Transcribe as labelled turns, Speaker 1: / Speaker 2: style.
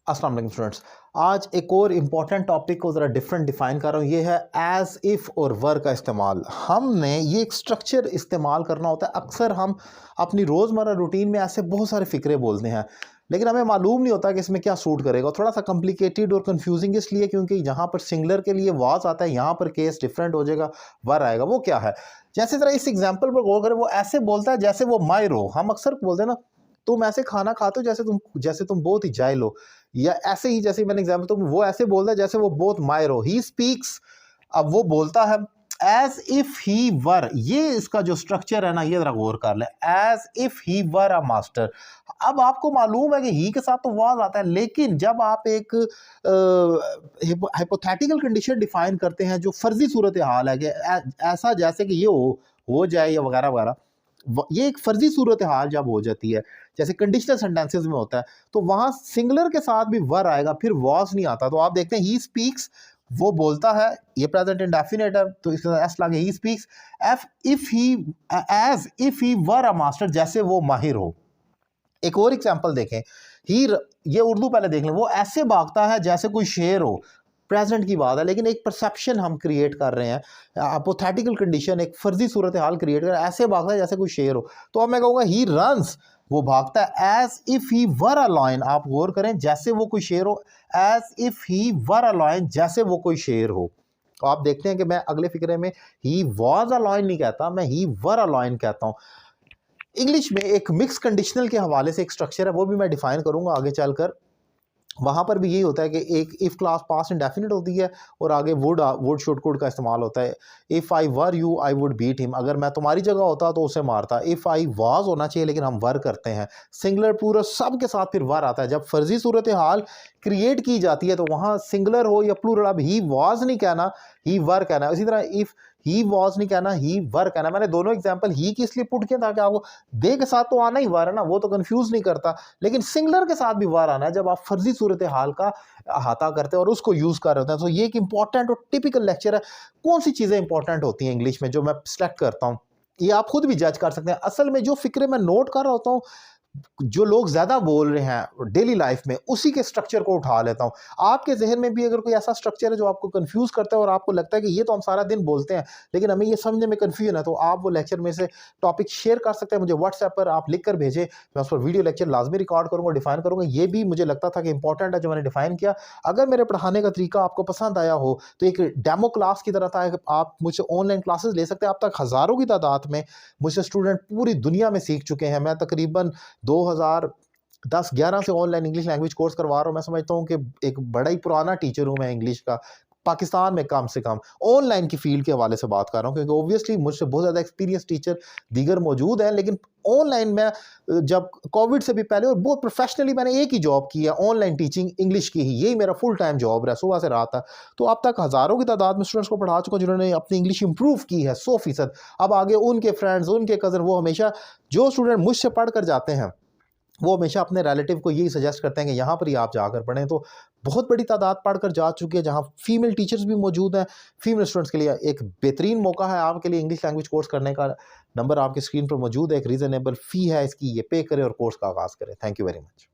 Speaker 1: अस्सलाम वालेकुम स्टूडेंट्स। आज एक और इम्पॉर्टेंट टॉपिक को ज़रा डिफरेंट डिफाइन कर रहा हूँ। ये है एज़ इफ़ और वर का इस्तेमाल। हमने ये एक स्ट्रक्चर इस्तेमाल करना होता है। अक्सर हम अपनी रोज़मर्रा रूटीन में ऐसे बहुत सारे फ़िक्रे बोलते हैं, लेकिन हमें मालूम नहीं होता कि इसमें क्या सूट करेगा। थोड़ा सा कॉम्प्लिकेटेड और कंफ्यूजिंग इसलिए क्योंकि यहाँ पर सिंगुलर के लिए वाज आता है, यहाँ पर केस डिफरेंट हो जाएगा, वर आएगा। वो क्या है? जैसे ज़रा इस एग्जाम्पल पर गौर करें। वो ऐसे बोलता है जैसे वो माहिर हो। हम अक्सर बोलते हैं ना, तुम ऐसे खाना खाते हो जैसे तुम बहुत ही जाहिल हो, या ऐसे ही जैसे मैंने एग्जाम्पल, तो वो ऐसे बोलता है जैसे वो बहुत माहिर हो। ही स्पीक्स, अब वो बोलता है एज इफ ही वर। ये इसका जो स्ट्रक्चर है ना, ये जरा गौर कर ले। As if he were a master. अब आपको मालूम है कि ही के साथ तो वाज आता है, लेकिन जब आप एक हाइपोथेटिकल कंडीशन डिफाइन करते हैं जो फर्जी सूरत हाल है कि ऐसा जैसे कि ये हो जाए या वगैरह वगैरह, ये एक फर्जी सूरत हाल जब हो जाती है, जैसे कंडीशनल सेंटेंसेस में होता है, तो वहां सिंगुलर के साथ भी वर आएगा, फिर वॉज नहीं आता। तो आप देखते हैं ही स्पीक्स, वो बोलता है, ये प्रेजेंट इंडेफिनिट है तो इसके साथ एस लगे। ही स्पीक्स एफ if he as if he were a master, जैसे वो माहिर हो। एक और एग्जांपल देखें। ही, ये उर्दू पहले देख लें। वो ऐसे भागता है जैसे कोई शेर हो। प्रेजेंट की बात है, लेकिन एक परसेप्शन हम क्रिएट कर रहे हैं, अपोथेटिकल कंडीशन, एक फर्जी सूरत हाल क्रिएट कर, ऐसे भागता है जैसे कोई शेर हो। तो अब मैं कहूँगा ही रन्स, वो भागता है as if he were a lion. आप गौर करें, जैसे वो कोई शेर हो। As if he were a lion, जैसे वो कोई शेर हो। तो आप देखते हैं कि मैं अगले फिक्रे में ही वॉज अ लायन नहीं कहता, मैं ही वर अ लायन कहता हूँ। इंग्लिश में एक मिक्स कंडीशनल के हवाले से एक स्ट्रक्चर है, वो भी मैं डिफाइन करूंगा आगे चलकर। वहाँ पर भी यही होता है कि एक इफ़ क्लास पास्ट इंडेफिनिट होती है और आगे वुड शुड कुड का इस्तेमाल होता है। If I were you I would beat him, अगर मैं तुम्हारी जगह होता तो उसे मारता। इफ़ आई वाज होना चाहिए, लेकिन हम वर करते हैं। सिंगुलर प्लूरल सब के साथ फिर वर आता है। जब फर्जी सूरत हाल क्रिएट की जाती है तो वहाँ सिंगुलर हो या प्लूरल, अब ही वाज नहीं कहना, ही वर कहना है। इसी तरह इफ़ ही वॉज नहीं कहना, ही वर कहना। मैंने दोनों एग्जाम्पल ही की इसलिए पुट किया ताकि आपको दे के साथ तो आना ही वर है ना, वो तो कंफ्यूज नहीं करता, लेकिन सिंगुलर के साथ भी वर आना है जब आप फर्जी सूरत हाल का अहाता करते हैं और उसको यूज कर रहे होते हैं। तो ये एक इंपॉर्टेंट और टिपिकल लेक्चर है। कौन सी चीजें इंपॉर्टेंट होती हैं इंग्लिश में, जो मैं सिलेक्ट करता हूँ, ये आप खुद भी जज कर सकते हैं। असल में जो फिक्रे मैं नोट कर रहा होता हूँ, जो लोग ज्यादा बोल रहे हैं डेली लाइफ में, उसी के स्ट्रक्चर को उठा लेता हूं। आपके जहन में भी अगर कोई ऐसा स्ट्रक्चर है जो आपको कंफ्यूज करता है और आपको लगता है कि ये तो हम सारा दिन बोलते हैं लेकिन हमें ये समझने में कंफ्यूजन है, तो आप वो लेक्चर में से टॉपिक शेयर कर सकते हैं। मुझे व्हाट्सएप पर आप लिख कर भेजें, मैं उस पर वीडियो लेक्चर लाजमी रिकॉर्ड करूंगा, डिफाइन करूंगा। ये भी मुझे लगता था कि इंपॉर्टेंट है जो मैंने डिफाइन किया। अगर मेरे पढ़ाने का तरीका आपको पसंद आया हो तो एक डेमो क्लास की तरह था, आप मुझसे ऑनलाइन क्लासेस ले सकते हैं। अब तक हज़ारों की तादाद में मुझसे स्टूडेंट पूरी दुनिया में सीख चुके हैं। मैं तकरीबन 2010-11 से ऑनलाइन इंग्लिश लैंग्वेज कोर्स करवा रहा हूँ। मैं समझता हूँ कि एक बड़ा ही पुराना टीचर हूँ मैं इंग्लिश का, पाकिस्तान में कम से कम ऑनलाइन की फील्ड के हवाले से बात कर रहा हूँ, क्योंकि ऑब्वियसली मुझसे बहुत ज़्यादा एक्सपीरियंस टीचर दीगर मौजूद हैं, लेकिन ऑनलाइन में जब कोविड से भी पहले और बहुत प्रोफेशनली मैंने एक ही जॉब की है, ऑनलाइन टीचिंग इंग्लिश की ही। यही मेरा फुल टाइम जॉब रहा, सुबह से रात तक। तो अब तक हज़ारों की तादाद में स्टूडेंट्स को पढ़ा चुका जिन्होंने अपनी इंग्लिश इंप्रूव की है 100%। अब आगे उनके फ्रेंड्स, उनके कज़न, वो हमेशा जो स्टूडेंट मुझसे पढ़ कर जाते हैं वो हमेशा अपने रिलेटिव को यही सजेस्ट करते हैं कि यहाँ पर ही आप जाकर पढ़ें। तो बहुत बड़ी तादाद पढ़कर जा चुकी है, जहाँ फीमेल टीचर्स भी मौजूद हैं। फीमेल स्टूडेंट्स के लिए एक बेहतरीन मौका है आपके लिए इंग्लिश लैंग्वेज कोर्स करने का। नंबर आपकी स्क्रीन पर मौजूद है, एक रीज़नेबल फ़ी है इसकी, ये पे करें और कोर्स का आगाज़ करें। Thank you very much.